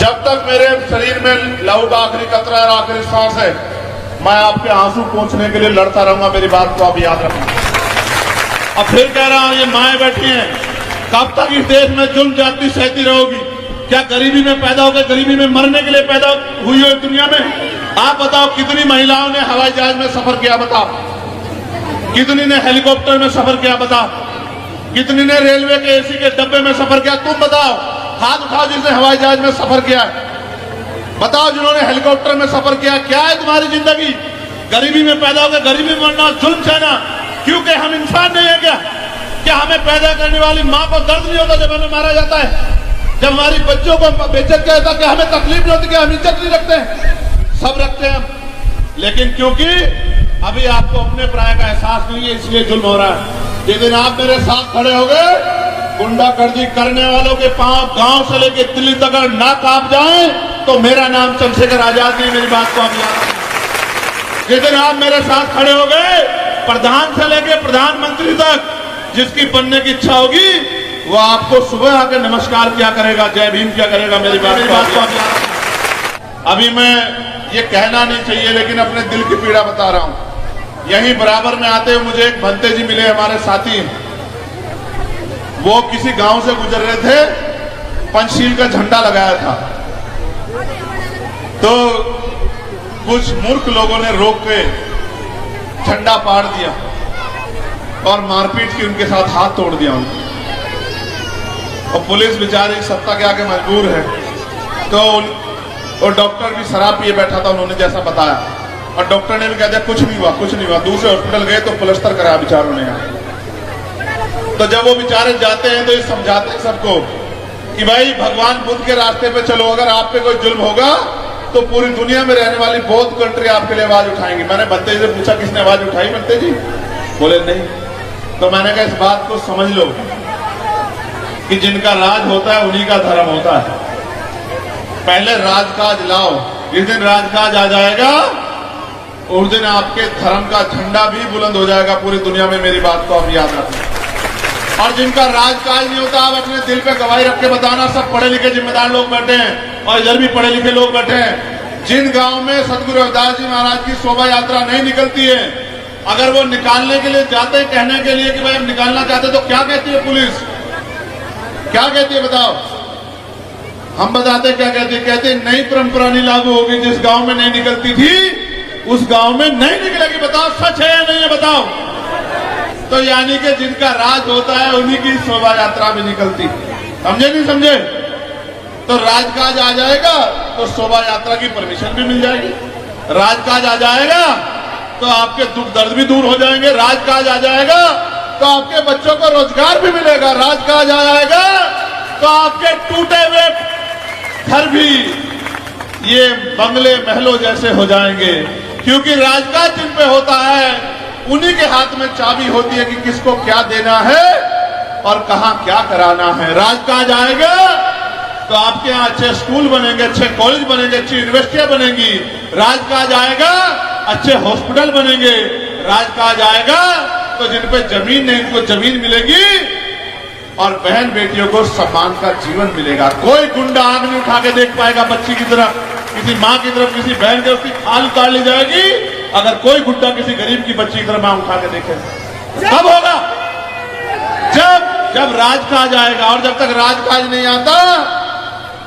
जब तक मेरे शरीर में लहू का आखिरी कतरा और आखिरी सांस है, मैं आपके आंसू पोंछने के लिए लड़ता रहूंगा। मेरी बात को आप याद रखना। अब फिर कह रहा हूं, ये माएं बैठी हैं, कब तक इस देश में जुल्म जाति सहती रहोगी? क्या गरीबी में पैदा होकर गरीबी में मरने के लिए पैदा हुई हो दुनिया में? आप बताओ, कितनी महिलाओं ने हवाई जहाज में सफर किया बताओ, कितनी ने हेलीकॉप्टर में सफर किया बताओ, कितनी ने रेलवे के एसी के डब्बे में सफर किया? तुम बताओ, हाथ उठाओ जिसने हवाई जहाज में सफर किया है, बताओ जिन्होंने हेलीकॉप्टर में सफर किया। क्या है तुम्हारी जिंदगी? गरीबी में पैदा होकर गरीबी में मरना, जुल्म सहना। क्योंकि हम इंसान नहीं है क्या हमें पैदा करने वाली माँ को दर्द नहीं होता जब हमें मारा जाता है? जब हमारी बच्चों को बेइज्जत किया जाता है, क्या हमें तकलीफ नहीं होती? क्या हम इज्जत नहीं रखते हैं? सब रखते हैं हम, लेकिन क्योंकि अभी आपको अपने पराये का एहसास नहीं है, इसलिए जुल्म हो रहा है। जिस दिन आप मेरे साथ खड़े हो गए, गुंडागर्दी करने वालों के पांव गांव से लेकर दिल्ली तक अगर ना कांप जाए तो मेरा नाम चंद्रशेखर आजाद नहीं। मेरी बात को आप याद रखें। जिस दिन आप मेरे साथ खड़े हो गए, प्रधान से लेकर प्रधानमंत्री तक जिसकी बनने की इच्छा होगी वो आपको सुबह आकर नमस्कार किया करेगा, जय भीम किया करेगा। मेरी बात को आप याद रखें। अभी मैं ये कहना नहीं चाहिए, लेकिन अपने दिल की पीड़ा बता रहा हूं। यहीं बराबर में आते हुए मुझे एक भंते जी मिले, हमारे साथी। वो किसी गांव से गुजर रहे थे, पंचशील का झंडा लगाया था, तो कुछ मूर्ख लोगों ने रोक के झंडा पाड़ दिया और मारपीट की, उनके साथ हाथ तोड़ दिया उनको। और पुलिस बेचारी सत्ता के आगे मजबूर है, तो और डॉक्टर भी शराब पिए बैठा था, उन्होंने जैसा बताया, और डॉक्टर ने भी कह दिया कुछ नहीं हुआ, कुछ नहीं हुआ। दूसरे हॉस्पिटल गए तो प्लास्टर कराया बेचारों ने यहाँ। तो जब वो बेचारे जाते हैं तो ये समझाते हैं सबको कि भाई भगवान बुद्ध के रास्ते पे चलो, अगर आप पे कोई जुल्म होगा तो पूरी दुनिया में रहने वाली बहुत कंट्री आपके लिए आवाज उठाएंगी। मैंने बंते जी से पूछा किसने आवाज उठाई? बंते जी बोले नहीं। तो मैंने कहा इस बात को समझ लो कि जिनका राज होता है उन्हीं का धर्म होता है। पहले राजकाज लाओ, जिस दिन राजकाज आ जाएगा उस दिन आपके धर्म का झंडा भी बुलंद हो जाएगा पूरी दुनिया में। मेरी बात को आप याद रखना। और जिनका राजकाज नहीं होता, आप अपने दिल पे गवाही रख के बताना, सब पढ़े लिखे जिम्मेदार लोग बैठे हैं और इधर भी पढ़े लिखे लोग बैठे हैं। जिन गांव में सदगुरु रविदास जी महाराज की शोभा यात्रा नहीं निकलती है, अगर वो निकालने के लिए जाते हैं, कहने के लिए कि भाई हम निकालना चाहते, तो क्या कहती है पुलिस? क्या कहती है बताओ? हम बताते क्या कहती है? कहते नई परंपरा नहीं लागू होगी, जिस गांव में नहीं निकलती थी उस गांव में नहीं निकलेगी। बताओ सच है या नहीं है? बताओ। तो यानी कि जिनका राज होता है उन्हीं की शोभा यात्रा भी निकलती। समझे नहीं समझे? तो राजकाज आ जाएगा तो शोभा यात्रा की परमिशन भी मिल जाएगी। राजकाज आ जाएगा तो आपके दुख दर्द भी दूर हो जाएंगे। राजकाज आ जाएगा तो आपके बच्चों को रोजगार भी मिलेगा। राजकाज आ जाएगा तो आपके टूटे हुए घर भी ये बंगले महलों जैसे हो जाएंगे। क्योंकि राजकाज जिन पे होता है उन्हीं के हाथ में चाबी होती है कि किसको क्या देना है और कहां क्या कराना है। राजकाज आएगा तो आपके यहाँ अच्छे स्कूल बनेंगे, अच्छे कॉलेज बनेंगे, अच्छी यूनिवर्सिटियां बनेंगी। राजकाज आएगा अच्छे हॉस्पिटल बनेंगे। राजकाज आएगा तो जिन पे जमीन नहीं उनको जमीन मिलेगी और बहन बेटियों को सम्मान का जीवन मिलेगा। कोई गुंडा आग नहीं उठा के देख पाएगा बच्ची की तरफ, किसी माँ की तरफ, किसी बहन की तरफ, उसकी खाल उतार ली जाएगी। अगर कोई गुंडा किसी गरीब की बच्ची की तरफ माँ उठा के देखे, कब होगा? जब राजकाज आएगा। और जब तक राजकाज नहीं आता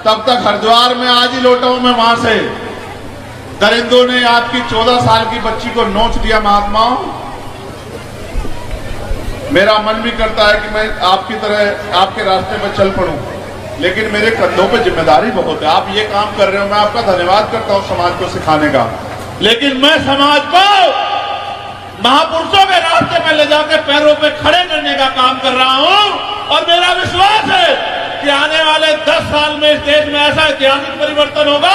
तब तक हरिद्वार में आज ही लौटा हूं मैं वहां से, दरिंदों ने आपकी 14 साल की बच्ची को नोच दिया। महात्माओं, मेरा मन भी करता है कि मैं आपकी तरह आपके रास्ते पर चल पड़ूं, लेकिन मेरे कंधों पे जिम्मेदारी बहुत है। आप ये काम कर रहे हो, मैं आपका धन्यवाद करता हूं समाज को सिखाने का, लेकिन मैं समाज को महापुरुषों के रास्ते पर ले जाकर पैरों पे खड़े करने का काम कर रहा हूं। और मेरा विश्वास है कि आने वाले 10 साल में इस देश में ऐसा ऐतिहासिक परिवर्तन होगा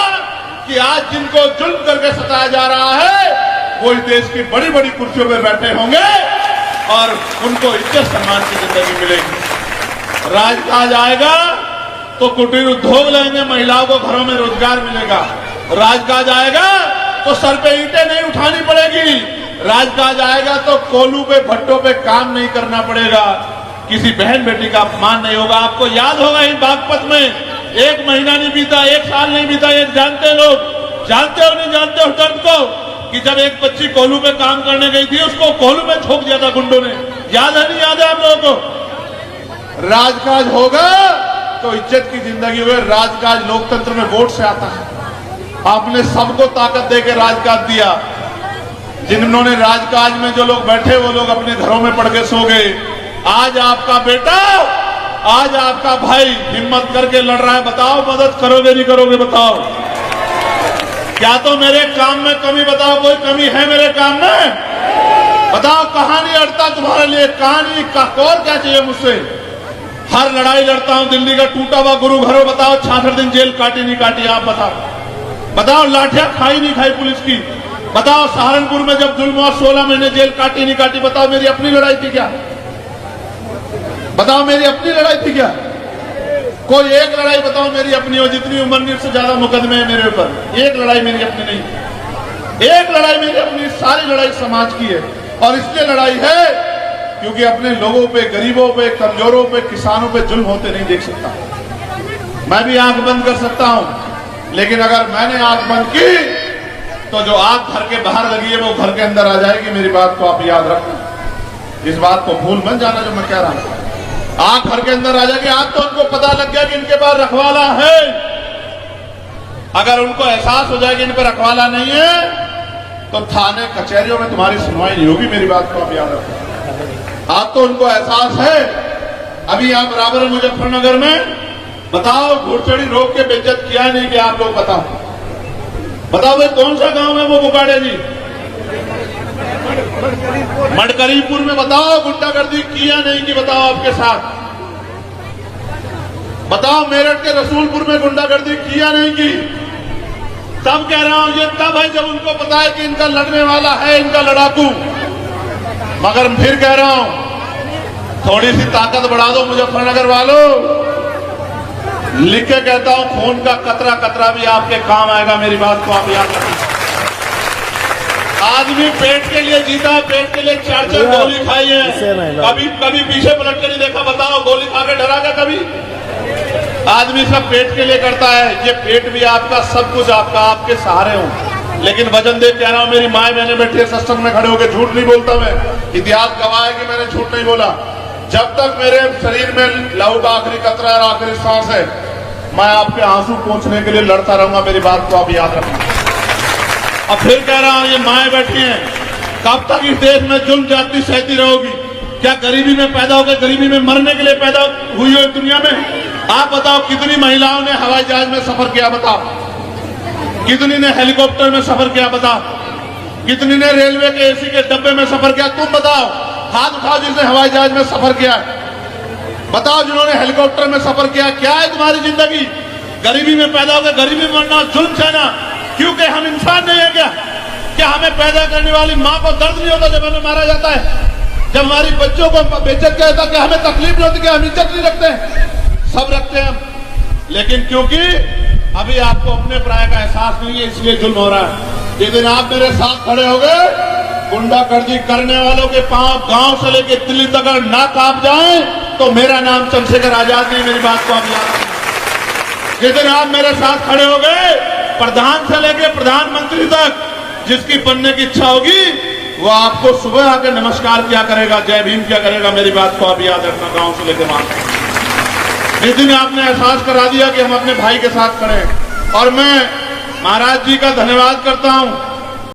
कि आज जिनको जुल्म करके सताया जा रहा है वो इस देश की बड़ी बड़ी कुर्सियों पर बैठे होंगे और उनको इज्जत सम्मान की जिंदगी मिलेगी। राजकाज आएगा तो कुटीर उद्योग लेंगे, महिलाओं को घरों में रोजगार मिलेगा। राजकाज आएगा तो सर पे ईंटें नहीं उठानी पड़ेगी। राजकाज आएगा तो कोलू पे भट्टों पे काम नहीं करना पड़ेगा। किसी बहन बेटी का अपमान नहीं होगा। आपको याद होगा इन बागपत में एक महीना नहीं बीता, एक साल नहीं बीता, एक जानते लोग, जानते हो नहीं जानते हो दर्द को, कि जब एक बच्ची कोल्हू में काम करने गई थी, उसको कोल्हू में ठोक दिया था गुंडों ने। याद है नहीं याद है आप लोगों को? राजकाज होगा तो इज्जत की जिंदगी हुए। राजकाज लोकतंत्र में वोट से आता है। आपने सबको ताकत देकर राजकाज दिया। जिन्होंने राजकाज में जो लोग बैठे वो लोग अपने घरों में पड़ के सो गए। आज आपका बेटा, आज आपका भाई हिम्मत करके लड़ रहा है। बताओ मदद करोगे नहीं करोगे? बताओ। क्या तो मेरे काम में कमी, बताओ कोई कमी है मेरे काम में? बताओ कहां नहीं अड़ता तुम्हारे लिए? कहानी का और क्या चाहिए मुझसे? हर लड़ाई लड़ता हूं। दिल्ली का टूटा हुआ गुरु घरों, बताओ 66 दिन जेल काटी नहीं काटी? आप बताओ। बताओ लाठियां खाई नहीं खाई पुलिस की? बताओ सहारनपुर में जब जुल्म हुआ 16 महीने जेल काटी नहीं काटी? बताओ मेरी अपनी लड़ाई थी क्या? बताओ मेरी अपनी लड़ाई थी क्या? कोई एक लड़ाई बताओ मेरी अपनी हो, जितनी उमरनीर से ज्यादा मुकदमे हैं मेरे ऊपर। एक लड़ाई मेरी अपनी नहीं, एक लड़ाई मेरी अपनी। सारी लड़ाई समाज की है। और इसलिए लड़ाई है क्योंकि अपने लोगों पे, गरीबों पे, कमजोरों पे, किसानों पे जुल्म होते नहीं देख सकता। मैं भी आंख बंद कर सकता हूं, लेकिन अगर मैंने आंख बंद की तो जो आग घर के बाहर लगी है वो घर के अंदर आ जाएगी। मेरी बात को आप याद रखना, इस बात को भूल मत जाना जो मैं कह रहा हूं। आग घर के अंदर आ जाएगी। आज तो उनको पता लग गया कि इनके पास रखवाला है। अगर उनको एहसास हो जाएगा इन पर रखवाला नहीं है तो थाने कचहरियों में तुम्हारी सुनवाई नहीं होगी। मेरी बात को आप याद रखो। आज तो उनको एहसास है। अभी आप बराबर मुजफ्फरनगर में बताओ घुड़चढ़ी रोक के बेइज्जत किया नहीं कि? आप लोग बताओ, बताओ भाई कौन सा गांव है वो बुकाड़े जी? मडकरीपुर में बताओ गुंडागर्दी किया नहीं कि? बताओ आपके साथ। बताओ मेरठ के रसूलपुर में गुंडागर्दी किया नहीं कि? तब कह रहा हूं ये तब है जब उनको पता है कि इनका लड़ने वाला है, इनका लड़ाकू। मगर फिर कह रहा हूं थोड़ी सी ताकत बढ़ा दो मुजफ्फरनगर वालों। लिख के कहता हूं खून का कतरा कतरा भी आपके काम आएगा। मेरी बात को आप याद रखें। आदमी पेट के लिए जीता, पेट के लिए 4-4 गोली खाई है। कभी कभी पीछे पलट के नहीं देखा? बताओ गोली खा के डरा क्या कभी? आदमी सब पेट के लिए करता है। ये पेट भी आपका, सब कुछ आपका, आपके सहारे हो। लेकिन वजन देख कह रहा हूं, मेरी माए बहने बैठी है सत्संग में खड़े होकर, झूठ नहीं बोलता मैं। इतिहास गवाह है कि मैंने झूठ नहीं बोला। जब तक मेरे शरीर में लहू का आखिरी कतरा और आखिरी सांस है, मैं आपके आंसू पोंछने के लिए लड़ता रहूंगा। मेरी बात को आप याद रखना। अब फिर कह रहा हूं ये माए बैठी हैं, कब तक इस देश में जुल्म जाती सहती रहोगी? क्या गरीबी में पैदा होकर गरीबी में मरने के लिए पैदा हुई हो दुनिया में? आप बताओ कितनी महिलाओं ने हवाई जहाज में सफर किया? बताओ कितनी ने हेलीकॉप्टर में सफर किया? बताओ कितनी ने रेलवे के एसी के डब्बे में सफर किया? तुम बताओ, हाथ उठाओ जिसने हवाई जहाज में सफर किया। बताओ जिन्होंने हेलीकॉप्टर में सफर किया। क्या है तुम्हारी जिंदगी? गरीबी में पैदा होकर गरीबी में मरना, जुल्म सहना। क्योंकि हम इंसान नहीं है क्या हमें पैदा करने वाली माँ को दर्द नहीं होता जब हमें मारा जाता है? जब हमारी बच्चों को बेइज्जत किया जाता है, क्या हमें तकलीफ नहीं होती? क्या हम इज्जत नहीं रखते? सब रखते हैं हम। लेकिन क्योंकि अभी आपको अपने प्राय का एहसास नहीं है, इसलिए जुल्म हो रहा है। जिस दिन आप मेरे साथ खड़े हो गए, गुंडागर्दी करने वालों के पांव गांव से लेके दिल्ली तक अगर ना कांप जाए तो मेरा नाम चंद्रशेखर आजाद नहीं। मेरी बात को आप याद रखें। जिस दिन आप मेरे साथ खड़े हो गए, प्रधान से लेके प्रधानमंत्री तक जिसकी बनने की इच्छा होगी वो आपको सुबह आकर नमस्कार किया करेगा, जय भीम किया करेगा। मेरी बात को आप याद रखना। गांव से लेकर वहां तक जिस दिन आपने एहसास करा दिया कि हम अपने भाई के साथ खड़े हैं। और मैं महाराज जी का धन्यवाद करता हूं